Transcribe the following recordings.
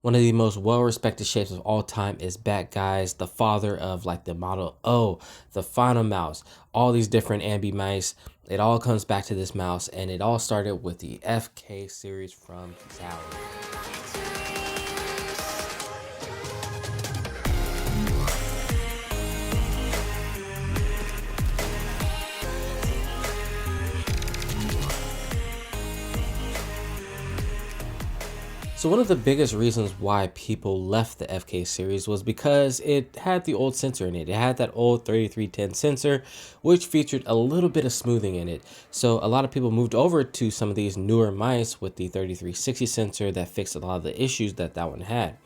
One of the most well-respected shapes of all time is back, guys. The father of like the Model O, the final mouse, all these different ambi mice. It all comes back to this mouse, and it all started with the FK series from Zowie. So one of the biggest reasons why people left the FK series was because it had the old sensor in it. It had that old 3310 sensor, which featured a little bit of smoothing in it. So a lot of people moved over to some of these newer mice with the 3360 sensor that fixed a lot of the issues that one had.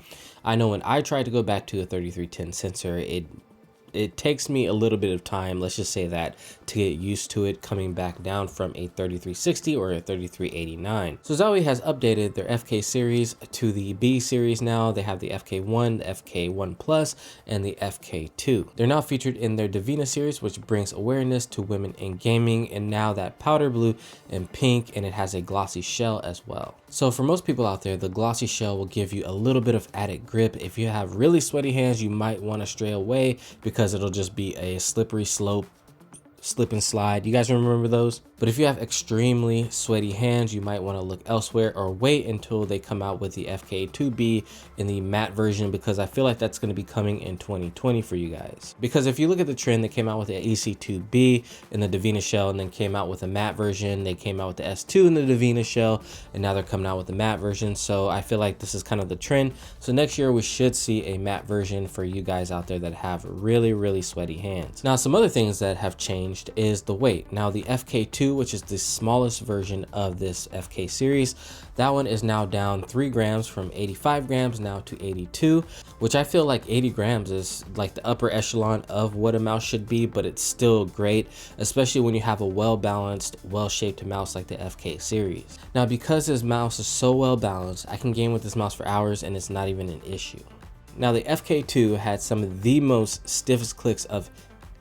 I know when I tried to go back to a 3310 sensor, it takes me a little bit of time, let's just say that, to get used to it coming back down from a 3360 or a 3389. So Zowie has updated their FK series to the B series now. They have the FK1, the FK1 Plus, and the FK2. They're now featured in their DIVINA series, which brings awareness to women in gaming, and now that powder blue and pink, and it has a glossy shell as well. So for most people out there, the glossy shell will give you a little bit of added grip. If you have really sweaty hands, you might want to stray away because it'll just be a slippery slope, slip and slide. You guys remember those? But if you have extremely sweaty hands, you might want to look elsewhere or wait until they come out with the FK2B in the matte version, because I feel like that's going to be coming in 2020 for you guys. Because if you look at the trend, they came out with the EC2B in the DIVINA shell and then came out with a matte version. They came out with the S2 in the DIVINA shell, and now they're coming out with the matte version. So I feel like this is kind of the trend. So next year we should see a matte version for you guys out there that have really sweaty hands. Now some other things that have changed is the weight. Now the FK2, which is the smallest version of this FK series, that one is now down 3 grams from 85 grams now to 82, which I feel like 80 grams is like the upper echelon of what a mouse should be, but it's still great, especially when you have a well-balanced, well-shaped mouse like the FK series. Now because this mouse is so well-balanced, I can game with this mouse for hours and it's not even an issue. Now the FK2 had some of the most stiffest clicks of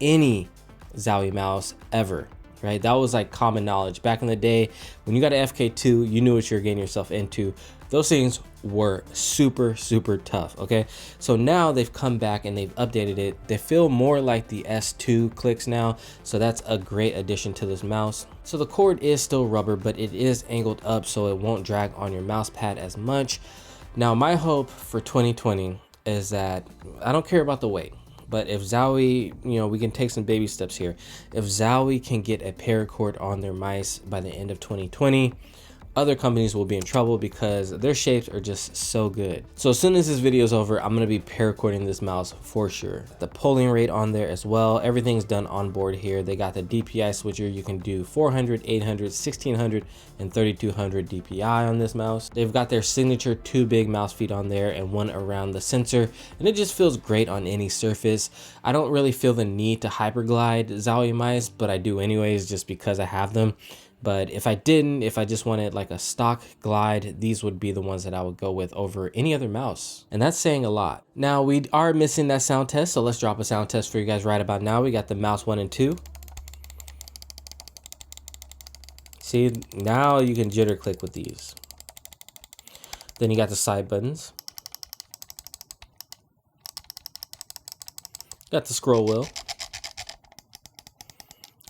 any Zowie mouse ever. Right, that was like common knowledge back in the day. When you got an FK2, you knew what you were getting yourself into. Those things were super tough. Okay, so now they've come back and they've updated it. They feel more like the S2 clicks now, so that's a great addition to this mouse. So the cord is still rubber, but it is angled up so it won't drag on your mouse pad as much. Now my hope for 2020 is that I don't care about the weight. But if Zowie, we can take some baby steps here. If Zowie can get a paracord on their mice by the end of 2020, other companies will be in trouble because their shapes are just so good. So as soon as this video is over, I'm going to be paracording this mouse for sure. The polling rate on there as well. Everything's done on board here. They got the DPI switcher. You can do 400, 800, 1600, and 3200 DPI on this mouse. They've got their signature 2 big mouse feet on there and 1 around the sensor, and it just feels great on any surface. I don't really feel the need to hyperglide Zowie mice, but I do anyways just because I have them. But if I just wanted like a stock glide, these would be the ones that I would go with over any other mouse. And that's saying a lot. Now we are missing that sound test, so let's drop a sound test for you guys right about now. We got the mouse 1 and 2. See, now you can jitter click with these. Then you got the side buttons. Got the scroll wheel.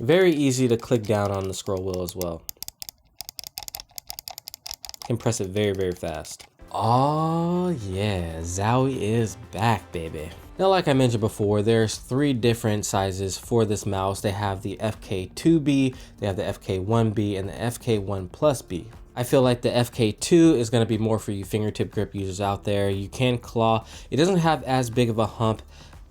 Very easy to click down on the scroll wheel as well. You can press it very fast. Oh yeah, Zowie is back, baby. Now, like I mentioned before, there's 3 different sizes for this mouse. They have the FK2B, they have the FK1B, and the FK1 Plus B. I feel like the FK2 is going to be more for you fingertip grip users out there. You can claw. It doesn't have as big of a hump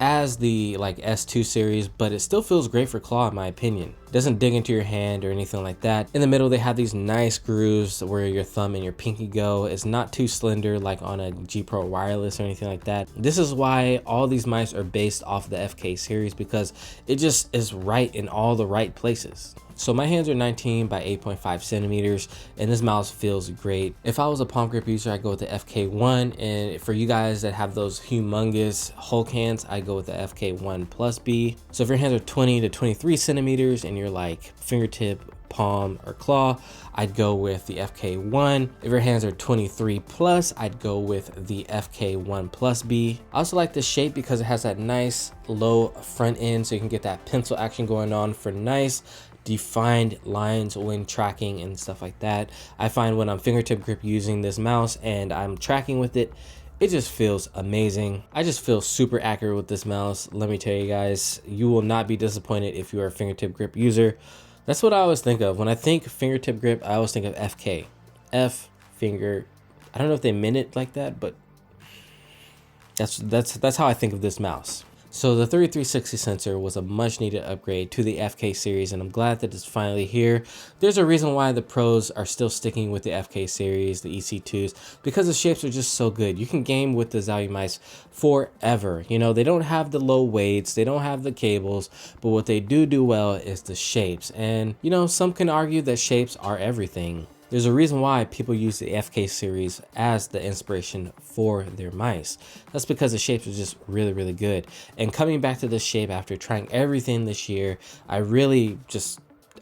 as the like S2 series, but it still feels great for claw in my opinion. It doesn't dig into your hand or anything like that. In the middle, they have these nice grooves where your thumb and your pinky go. It's not too slender like on a G Pro wireless or anything like that. This is why all these mice are based off the FK series, because it just is right in all the right places. So my hands are 19 by 8.5 centimeters, and this mouse feels great. If I was a palm grip user, I'd go with the FK1, and for you guys that have those humongous Hulk hands, I go with the FK1 Plus B. So if your hands are 20 to 23 centimeters and you're like fingertip palm or claw, I'd go with the FK1. If your hands are 23 plus, I'd go with the FK1 plus B. I also like this shape because it has that nice low front end, so you can get that pencil action going on for nice defined lines when tracking and stuff like that. I find when I'm fingertip grip using this mouse and I'm tracking with it, it just feels amazing. I just feel super accurate with this mouse. Let me tell you guys, you will not be disappointed if you are a fingertip grip user. That's what I always think of. When I think fingertip grip, I always think of FK. F, finger. I don't know if they meant it like that, but that's how I think of this mouse. So the 3360 sensor was a much needed upgrade to the FK series, and I'm glad that it's finally here. There's a reason why the pros are still sticking with the FK series, the EC2s, because the shapes are just so good. You can game with the Zowie mice forever. You know, they don't have the low weights, they don't have the cables, but what they do well is the shapes. And you know, some can argue that shapes are everything. There's a reason why people use the FK series as the inspiration for their mice. That's because the shapes are just really good. And coming back to this shape after trying everything this year, I really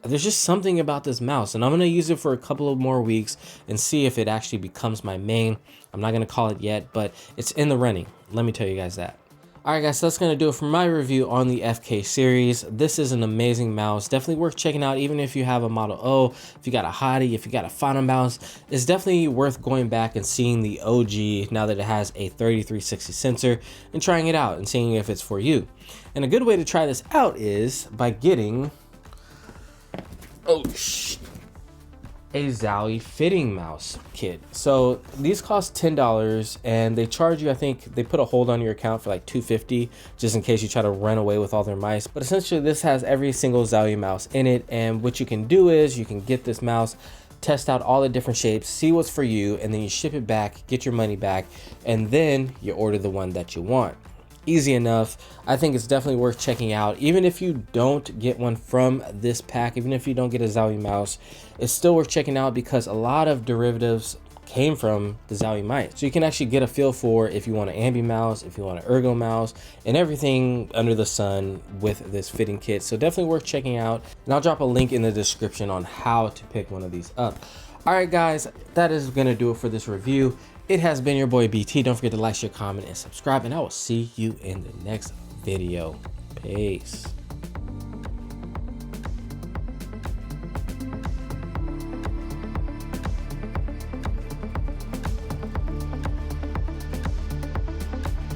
there's just something about this mouse, and I'm gonna use it for a couple of more weeks and see if it actually becomes my main. I'm not gonna call it yet, but it's in the running. Let me tell you guys that. Alright guys, so that's going to do it for my review on the FK series. This is an amazing mouse, definitely worth checking out even if you have a Model O, if you got a Hottie, if you got a Final mouse. It's definitely worth going back and seeing the OG now that it has a 3360 sensor and trying it out and seeing if it's for you. And a good way to try this out is by getting a Zowie fitting mouse kit. So these cost $10 and they charge you, I think they put a hold on your account for like $2.50 just in case you try to run away with all their mice. But essentially this has every single Zowie mouse in it, and what you can do is you can get this mouse, test out all the different shapes, see what's for you, and then you ship it back, get your money back, and then you order the one that you want. Easy enough. I think it's definitely worth checking out. Even if you don't get one from this pack, even if you don't get a Zowie mouse, it's still worth checking out because a lot of derivatives came from the Zowie mice. So you can actually get a feel for if you want an ambi mouse, if you want an ergo mouse, and everything under the sun with this fitting kit. So definitely worth checking out. And I'll drop a link in the description on how to pick one of these up. All right, guys, that is gonna do it for this review. It has been your boy BT. Don't forget to like, share, comment, and subscribe, and I will see you in the next video. Peace.